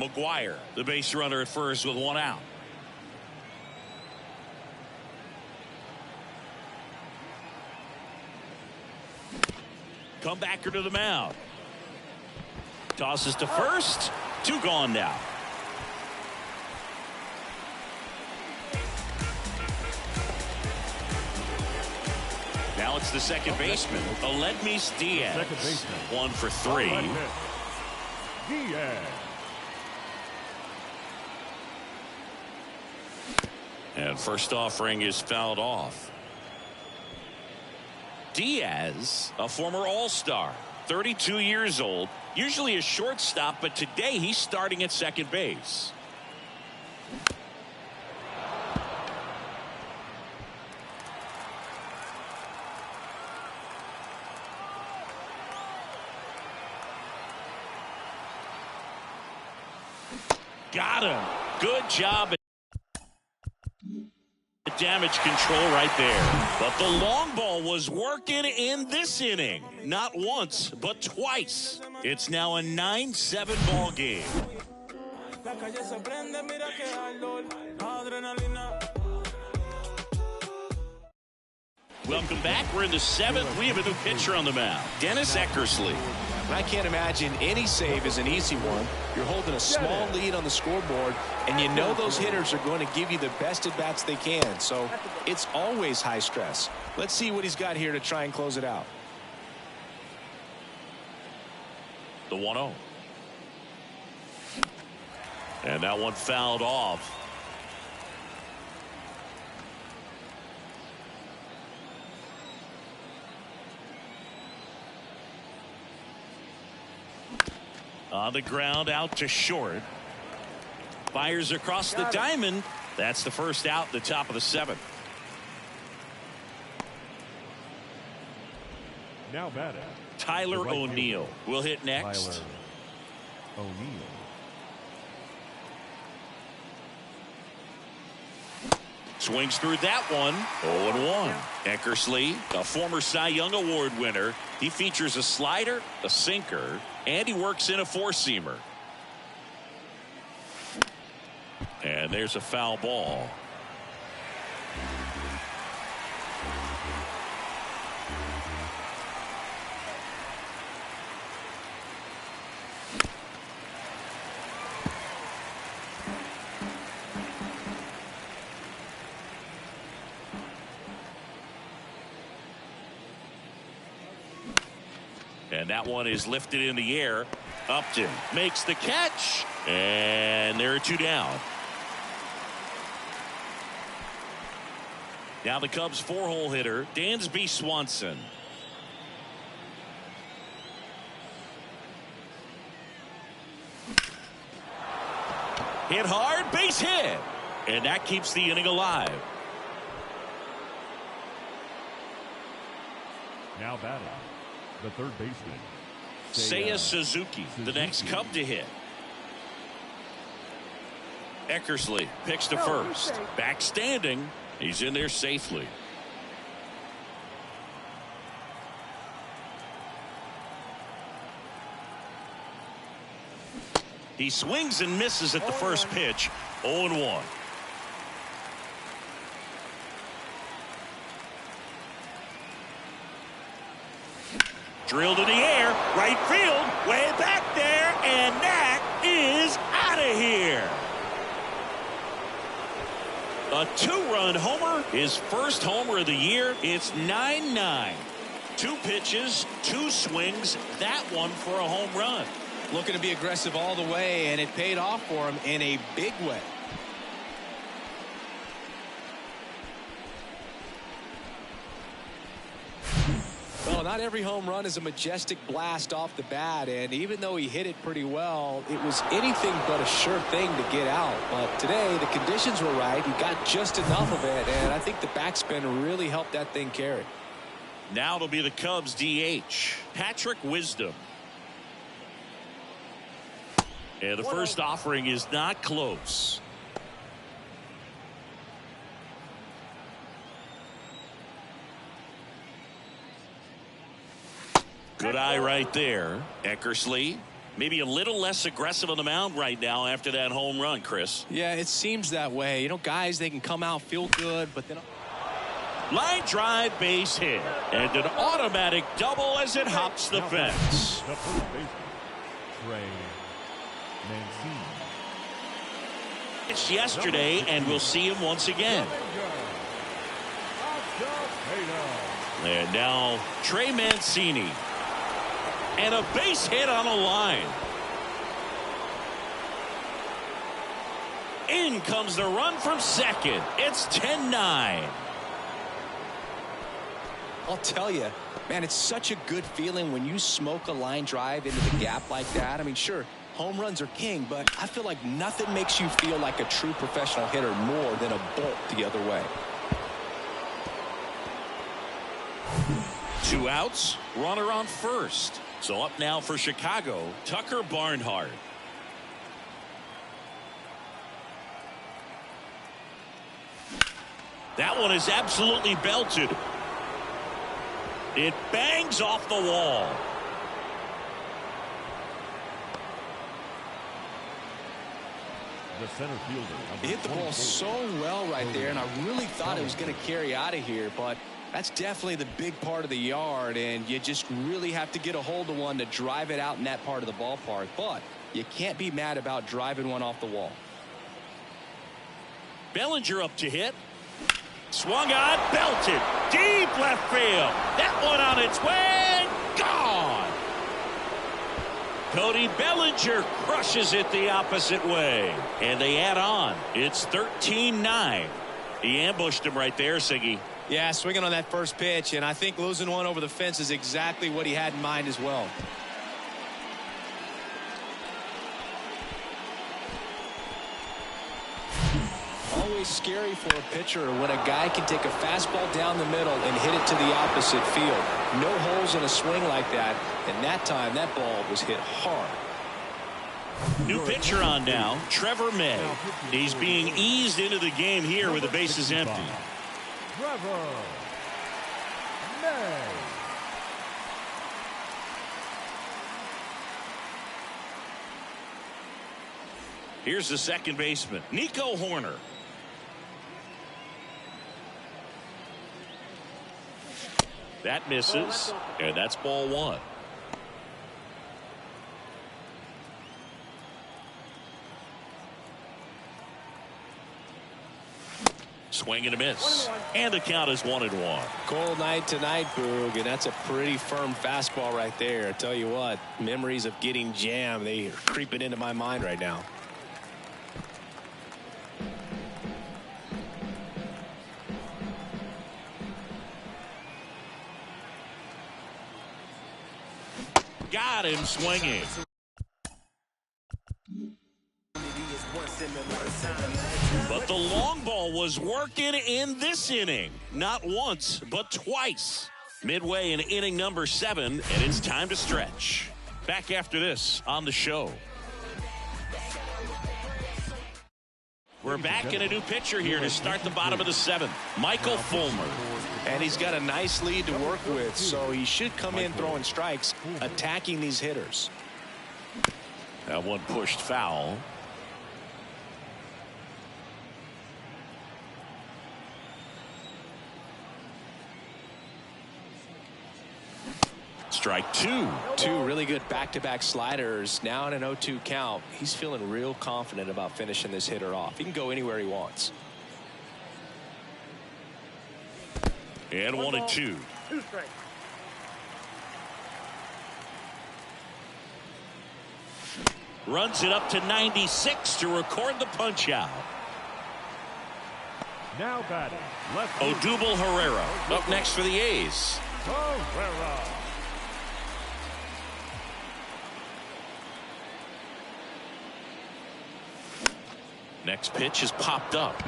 McGuire, the base runner at first with one out. Comebacker to the mound. Tosses to first. Two gone now. Now it's the second baseman, Aledmys Diaz. Second baseman. 1 for 3. Diaz. And first offering is fouled off. Diaz, a former All-Star, 32 years old, usually a shortstop, but today he's starting at second base. Got him. Good job. Damage control right there. But the long ball was working in this inning. Not once, but twice. It's now a 9-7 ball game. Welcome back. We're in the 7th. We have a new pitcher on the mound, Dennis Eckersley. I can't imagine any save is an easy one. You're holding a small lead on the scoreboard, and you know those hitters are going to give you the best at-bats they can. So it's always high stress. Let's see what he's got here to try and close it out. The 1-0. And that one fouled off. On the ground, out to short. Fires across the diamond. That's the first out at the top of the 7th. Now batting, Tyler right O'Neill will hit next. Tyler O'Neill. Swings through that one. 0-1. Eckersley, a former Cy Young Award winner. He features a slider, a sinker, and he works in a four-seamer. And there's a foul ball. And that one is lifted in the air. Upton makes the catch. And there are two down. Now the Cubs four-hole hitter, Dansby Swanson. Hit hard, base hit. And that keeps the inning alive. Now batting, the third baseman, Seiya Suzuki, the next Cub to hit. Eckersley picks to first. Back standing. He's in there safely. He swings and misses at the first pitch. 0-1. Drilled in the air, right field, way back there, and that is out of here. A two-run homer, his first homer of the year. It's 9-9. Two pitches, two swings, that one for a home run. Looking to be aggressive all the way, and it paid off for him in a big way. Well, not every home run is a majestic blast off the bat, and even though he hit it pretty well, it was anything but a sure thing to get out. But today, the conditions were right. He got just enough of it, and I think the backspin really helped that thing carry. Now it'll be the Cubs DH, Patrick Wisdom. And the first offering is not close. Good eye right there. Eckersley Maybe a little less aggressive on the mound right now after that home run, Chris. Yeah, it seems that way. You know, guys, they can come out, feel good, but then... Line drive, base hit, and an automatic double as it hops the fence. The first baseman, Trey Mancini. It's yesterday, and we'll see him once again. And now Trey Mancini. And a base hit on a line. In comes the run from second. It's 10-9. I'll tell you, man, it's such a good feeling when you smoke a line drive into the gap like that. I mean, sure, home runs are king, but I feel like nothing makes you feel like a true professional hitter more than a bolt the other way. 2 outs, runner on first. So up now for Chicago, Tucker Barnhart. That one is absolutely belted. It bangs off the wall. The center fielder. He hit the ball so well right there, and I really thought it was going to carry out of here, but that's definitely the big part of the yard, and you just really have to get a hold of one to drive it out in that part of the ballpark. But you can't be mad about driving one off the wall. Bellinger up to hit. Swung on, belted. Deep left field. That one on its way. Gone. Cody Bellinger crushes it the opposite way. And they add on. It's 13-9. He ambushed him right there, Siggy. Yeah, swinging on that first pitch, and I think losing one over the fence is exactly what he had in mind as well. Always scary for a pitcher when a guy can take a fastball down the middle and hit it to the opposite field. No holes in a swing like that, and that time that ball was hit hard. New pitcher on now, Trevor May. He's being eased into the game here with the bases empty. Trevor May. Here's the second baseman, Nico Horner. That misses, and that's ball one. Swing and a miss. And the count is 1-1. Cold night tonight, Boog, and that's a pretty firm fastball right there. I tell you what, memories of getting jammed, they are creeping into my mind right now. Got him swinging. But the long ball was working in this inning. Not once, but twice. Midway in inning number 7, and it's time to stretch. Back after this on the show. We're back in a new pitcher here to start the bottom of the 7th. Michael Fulmer. And he's got a nice lead to work with, so he should come in throwing strikes, attacking these hitters. That one pushed foul. Strike 2. Two really good back-to-back sliders. Now in an 0-2 count. He's feeling real confident about finishing this hitter off. He can go anywhere he wants. And 1-2. Runs it up to 96 to record the punch out. Now batting, left Odubel Herrera up next for the A's. Herrera. Next pitch is popped up.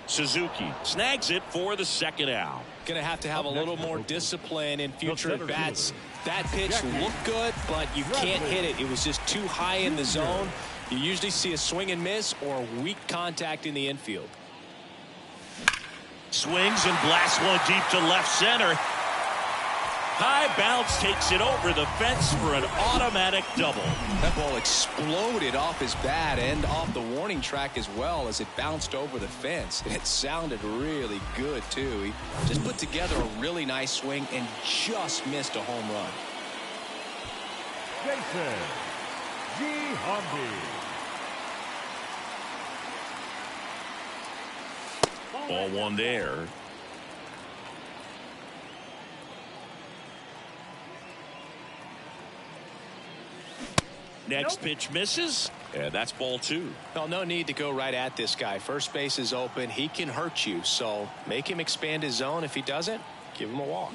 Suzuki snags it for the second out. Going to have a little more discipline in future at bats. That pitch looked good, but you can't hit it. It was just too high in the zone. You usually see a swing and miss or weak contact in the infield. Swings and blasts one deep to left center. High bounce takes it over the fence for an automatic double. That ball exploded off his bat and off the warning track as well as it bounced over the fence. It sounded really good, too. He just put together a really nice swing and just missed a home run. Jason Giambi. Ball one there. Next pitch misses, and that's ball two. Well, no need to go right at this guy. First base is open. He can hurt you, so make him expand his zone. If he doesn't, give him a walk.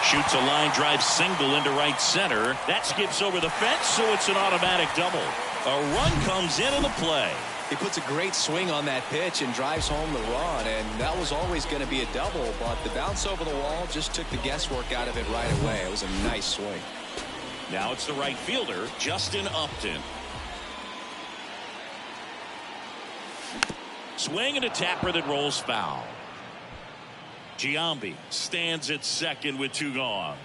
Shoots a line drive single into right center. That skips over the fence, so it's an automatic double. A run comes into the play. He puts a great swing on that pitch and drives home the run, and that was always going to be a double, but the bounce over the wall just took the guesswork out of it right away. It was a nice swing. Now it's the right fielder, Justin Upton. Swing and a tapper that rolls foul. Giambi stands at second with two gone.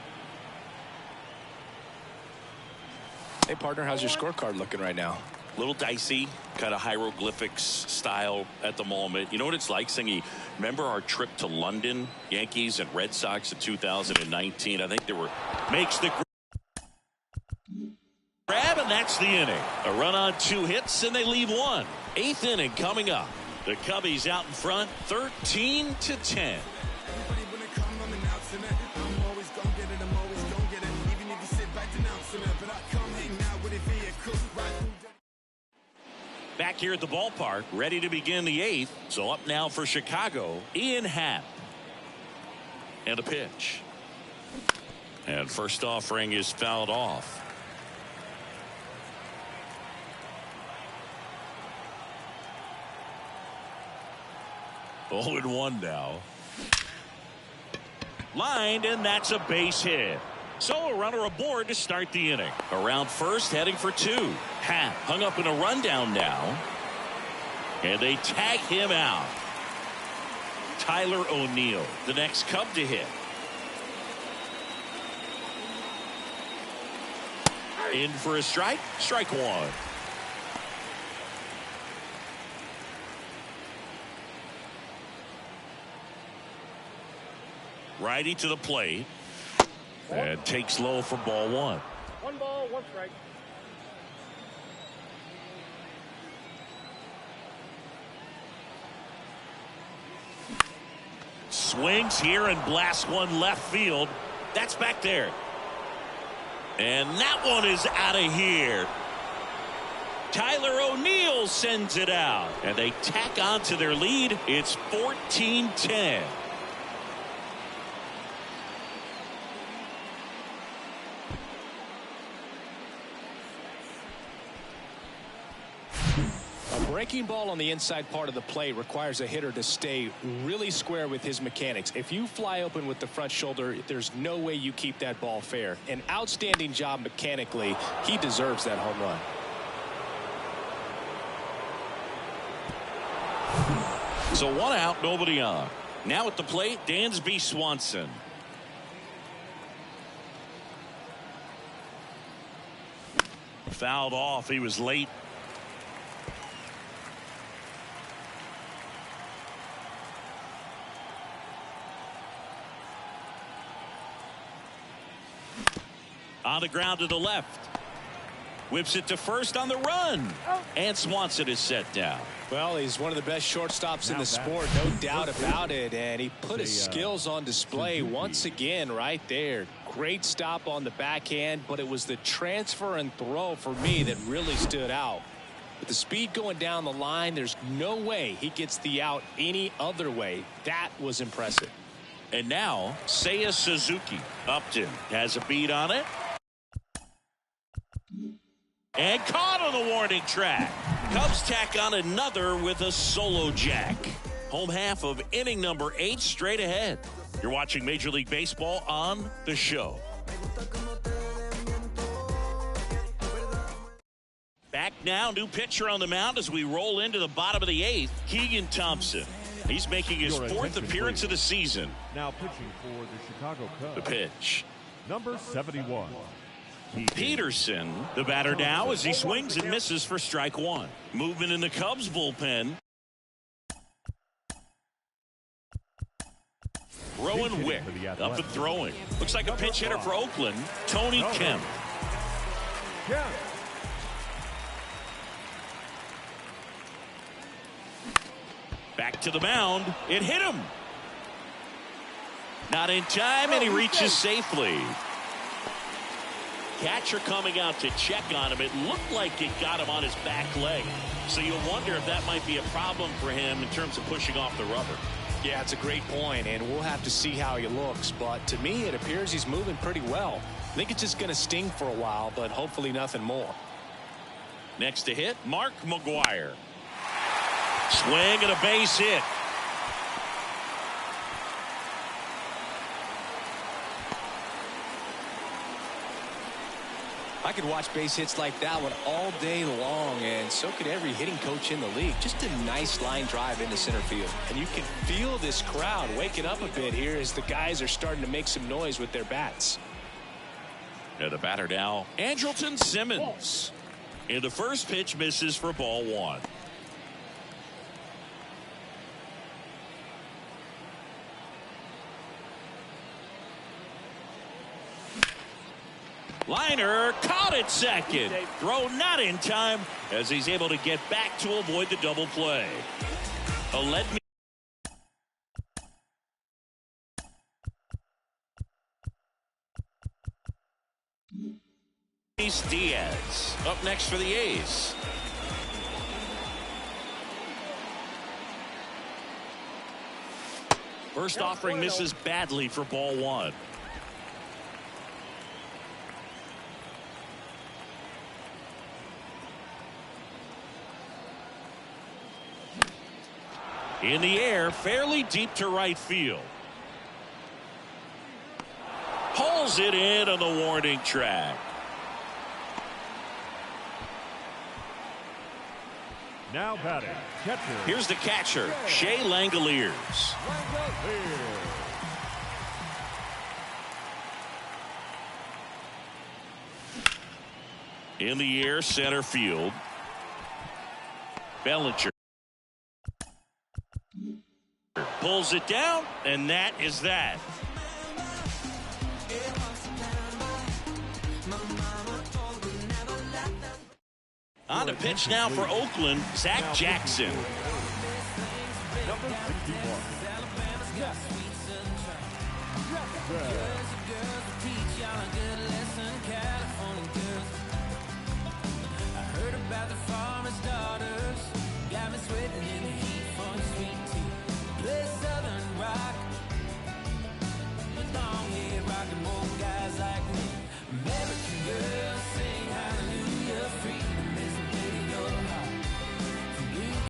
Hey, partner, how's your scorecard looking right now? Little dicey, kind of hieroglyphics style at the moment. You know what it's like, Singy? Remember our trip to London, Yankees and Red Sox in 2019? I think there were makes the grab, and that's the inning. A run on two hits, and they leave one. Eighth inning coming up. The Cubbies out in front, 13-10. Back here at the ballpark, ready to begin the eighth. So up now for Chicago, Ian Happ. And a pitch. And first offering is fouled off. 0-1 now. Lined, and that's a base hit. So a runner aboard to start the inning. Around first, heading for two. Happ hung up in a rundown now. And they tag him out. Tyler O'Neill, the next Cub to hit. In for a strike. Strike one. Righty to the plate. And takes low for ball one. 1 ball, 1 strike. Swings here and blasts one left field. That's back there. And that one is out of here. Tyler O'Neill sends it out. And they tack on to their lead. It's 14-10. Breaking ball on the inside part of the plate requires a hitter to stay really square with his mechanics. If you fly open with the front shoulder, there's no way you keep that ball fair. An outstanding job mechanically. He deserves that home run. So one out, nobody on. Now at the plate, Dansby Swanson. Fouled off. He was late. On the ground to the left. Whips it to first on the run. And Swanson is set down. Well, he's one of the best shortstops in the sport, no doubt about it. And he put his skills on display once again right there. Great stop on the backhand, but it was the transfer and throw for me that really stood out. With the speed going down the line, there's no way he gets the out any other way. That was impressive. And now, Seiya Suzuki. Upton has a beat on it. And caught on the warning track. Cubs tack on another with a solo jack. Home half of inning number 8 straight ahead. You're watching Major League Baseball on The Show. Back now, new pitcher on the mound as we roll into the bottom of the 8th, Keegan Thompson. He's making his Your fourth attention, appearance please. of the season. Now pitching for the Chicago Cubs. The pitch. Number 71. Peterson, the batter now as he swings and misses for strike one. Movement in the Cubs bullpen. Rowan Wick up and throwing. Looks like a pinch hitter for Oakland, Tony Kemp. Back to the mound. It hit him. Not in time, and he reaches safely. Catcher coming out to check on him. It looked like it got him on his back leg. So you'll wonder if that might be a problem for him in terms of pushing off the rubber. Yeah, it's a great point, and we'll have to see how he looks. But to me, it appears he's moving pretty well. I think it's just going to sting for a while, but hopefully nothing more. Next to hit, Mark McGwire. Swing and a base hit. I could watch base hits like that one all day long, and so could every hitting coach in the league. Just a nice line drive into center field. And you can feel this crowd waking up a bit here as the guys are starting to make some noise with their bats. Now the batter now, Andrelton Simmons. And the first pitch misses for ball one. Liner caught at second. Throw not in time as he's able to get back to avoid the double play. Aledmys Diaz up next for the A's. First offering misses badly for ball one. In the air, fairly deep to right field. Pulls it in on the warning track. Now batting, catcher. Here's the catcher, Shea Langoliers. In the air, center field. Bellinger pulls it down, and that is that. On the pitch now for Oakland, Zach Jackson. Number 61.